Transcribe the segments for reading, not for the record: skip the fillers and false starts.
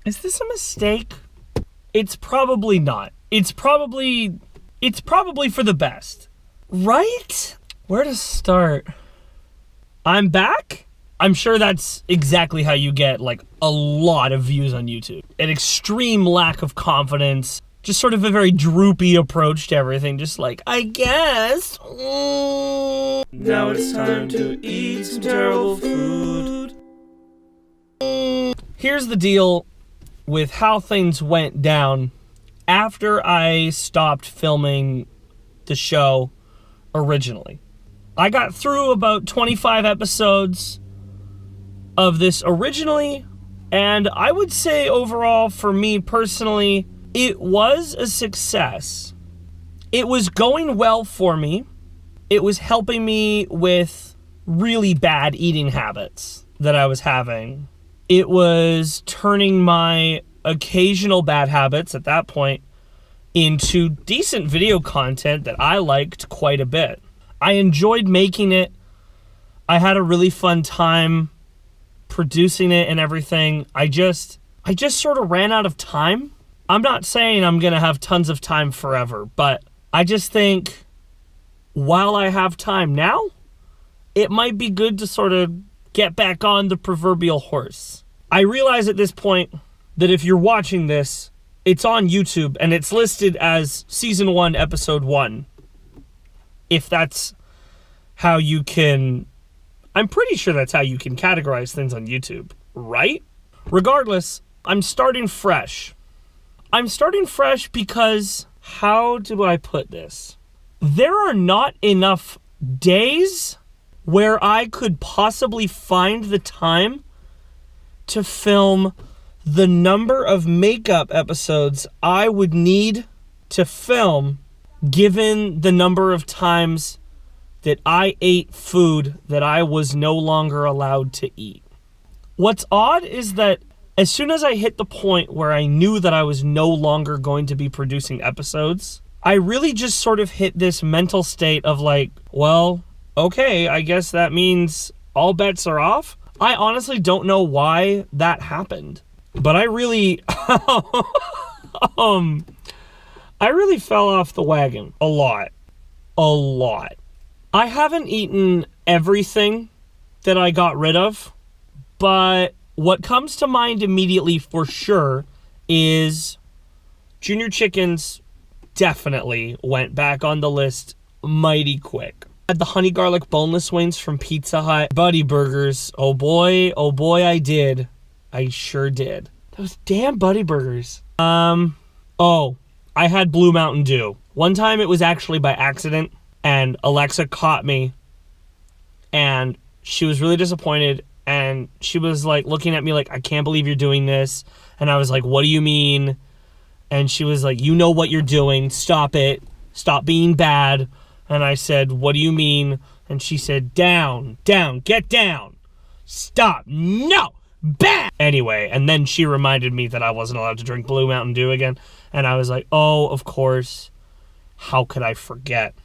Is this a mistake? It's probably not. It's probably for the best. Right? Where to start? I'm back? I'm sure that's exactly how you get, like, a lot of views on YouTube. An extreme lack of confidence. Just sort of a very droopy approach to everything. Just like, I guess. Now it's time to eat some terrible food. Here's the deal with how things went down after I stopped filming the show originally. I got through about 25 episodes of this originally, and I would say overall, for me personally, it was a success. It was going well for me. It was helping me with really bad eating habits that I was having. It was turning my occasional bad habits at that point into decent video content that I liked quite a bit. I enjoyed making it. I had a really fun time producing it and everything. I just sort of ran out of time. I'm not saying I'm going to have tons of time forever, but I just think while I have time now, it might be good to sort of get back on the proverbial horse. I realize at this point that if you're watching this, it's on YouTube and it's listed as Season 1, Episode 1. If that's how you can... I'm pretty sure that's how you can categorize things on YouTube, right? Regardless, I'm starting fresh. I'm starting fresh because, how do I put this? There are not enough days where I could possibly find the time to film the number of makeup episodes I would need to film given the number of times that I ate food that I was no longer allowed to eat. What's odd is that as soon as I hit the point where I knew that I was no longer going to be producing episodes, I really just sort of hit this mental state of like, well, okay, I guess that means all bets are off. I honestly don't know why that happened, but I really, I really fell off the wagon a lot. I haven't eaten everything that I got rid of, but what comes to mind immediately for sure is Junior Chickens definitely went back on the list mighty quick. I had the honey garlic boneless wings from Pizza Hut. Buddy Burgers. Oh boy, I did. I sure did. Those damn Buddy Burgers. Oh, I had Blue Mountain Dew. One time it was actually by accident, and Alexa caught me, and she was really disappointed, and she was like looking at me like, I can't believe you're doing this. And I was like, what do you mean? And she was like, you know what you're doing. Stop it. Stop being bad. And I said, what do you mean? And she said, down, get down. Stop. No. Bad. Anyway, and then she reminded me that I wasn't allowed to drink Blue Mountain Dew again. And I was like, oh, of course. How could I forget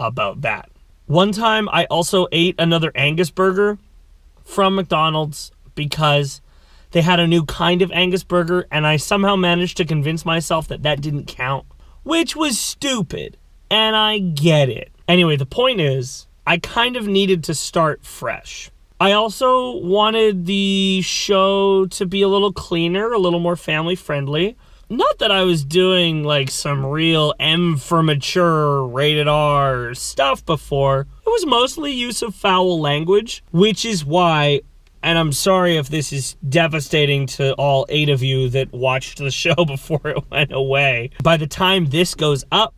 about that? One time I also ate another Angus burger from McDonald's because they had a new kind of Angus burger, and I somehow managed to convince myself that that didn't count, which was stupid, and I get it. Anyway, the point is, I kind of needed to start fresh. I also wanted the show to be a little cleaner, a little more family friendly. Not that I was doing like some real M for mature, rated R stuff before. It was mostly use of foul language, which is why, and I'm sorry if this is devastating to all 8 of you that watched the show before it went away. By the time this goes up,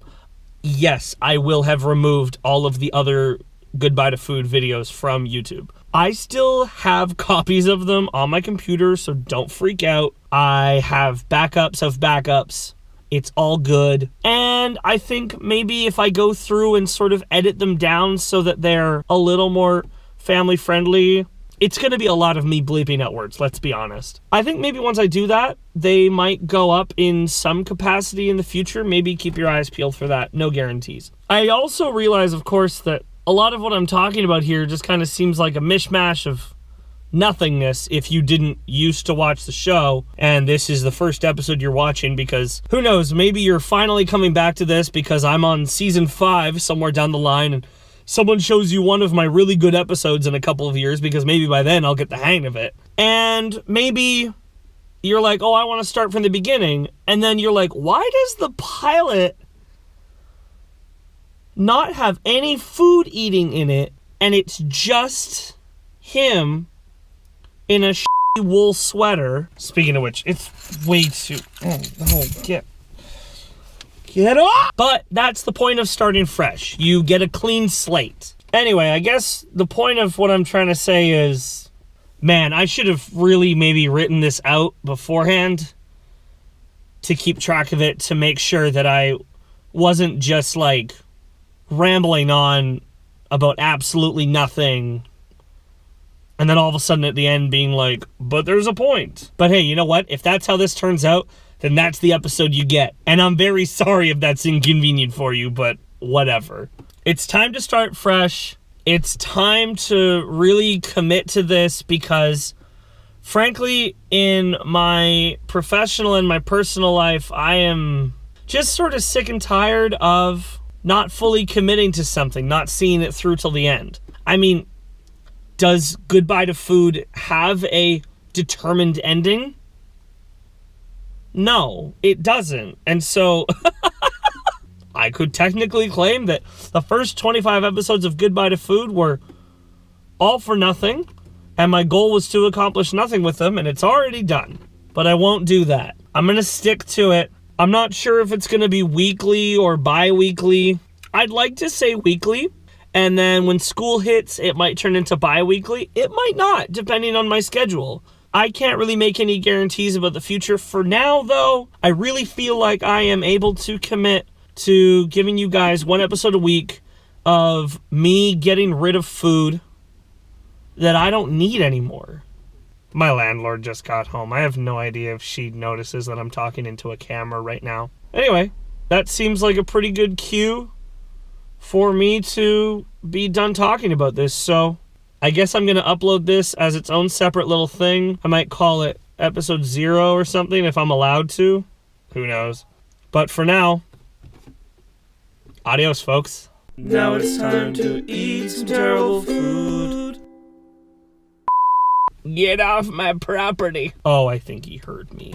yes, I will have removed all of the other Goodbye to Food videos from YouTube. I still have copies of them on my computer, so don't freak out. I have backups of backups. It's all good. And I think maybe if I go through and sort of edit them down so that they're a little more family friendly, it's going to be a lot of me bleeping out words, let's be honest. I think maybe once I do that, they might go up in some capacity in the future. Maybe keep your eyes peeled for that. No guarantees. I also realize, of course, that a lot of what I'm talking about here just kind of seems like a mishmash of nothingness if you didn't used to watch the show and this is the first episode you're watching, because who knows, maybe you're finally coming back to this because I'm on season 5 somewhere down the line and someone shows you one of my really good episodes in a couple of years, because maybe by then I'll get the hang of it. And maybe you're like, oh, I want to start from the beginning, and then you're like, why does the pilot not have any food eating in it and it's just him in a shitty wool sweater? Speaking of which, it's way too... Oh, get off! But that's the point of starting fresh. You get a clean slate. Anyway, I guess the point of what I'm trying to say is, man, I should have really maybe written this out beforehand to keep track of it, to make sure that I wasn't just like rambling on about absolutely nothing and then all of a sudden at the end being like, but there's a point. But hey, you know what? If that's how this turns out, then that's the episode you get. And I'm very sorry if that's inconvenient for you, but whatever. It's time to start fresh. It's time to really commit to this because, frankly, in my professional and my personal life, I am just sort of sick and tired of not fully committing to something, not seeing it through till the end. I mean, does Goodbye to Food have a determined ending? No, it doesn't. And so I could technically claim that the first 25 episodes of Goodbye to Food were all for nothing, and my goal was to accomplish nothing with them, and it's already done. But I won't do that. I'm going to stick to it. I'm not sure if it's going to be weekly or bi-weekly. I'd like to say weekly, and then when school hits, it might turn into bi-weekly. It might not, depending on my schedule. I can't really make any guarantees about the future. For now, though, I really feel like I am able to commit to giving you guys one episode a week of me getting rid of food that I don't need anymore. My landlord just got home. I have no idea if she notices that I'm talking into a camera right now. Anyway, that seems like a pretty good cue for me to be done talking about this. So I guess I'm going to upload this as its own separate little thing. I might call it episode 0 or something if I'm allowed to. Who knows? But for now, adios, folks. Now it's time to eat some terrible food. Get off my property. Oh, I think he heard me.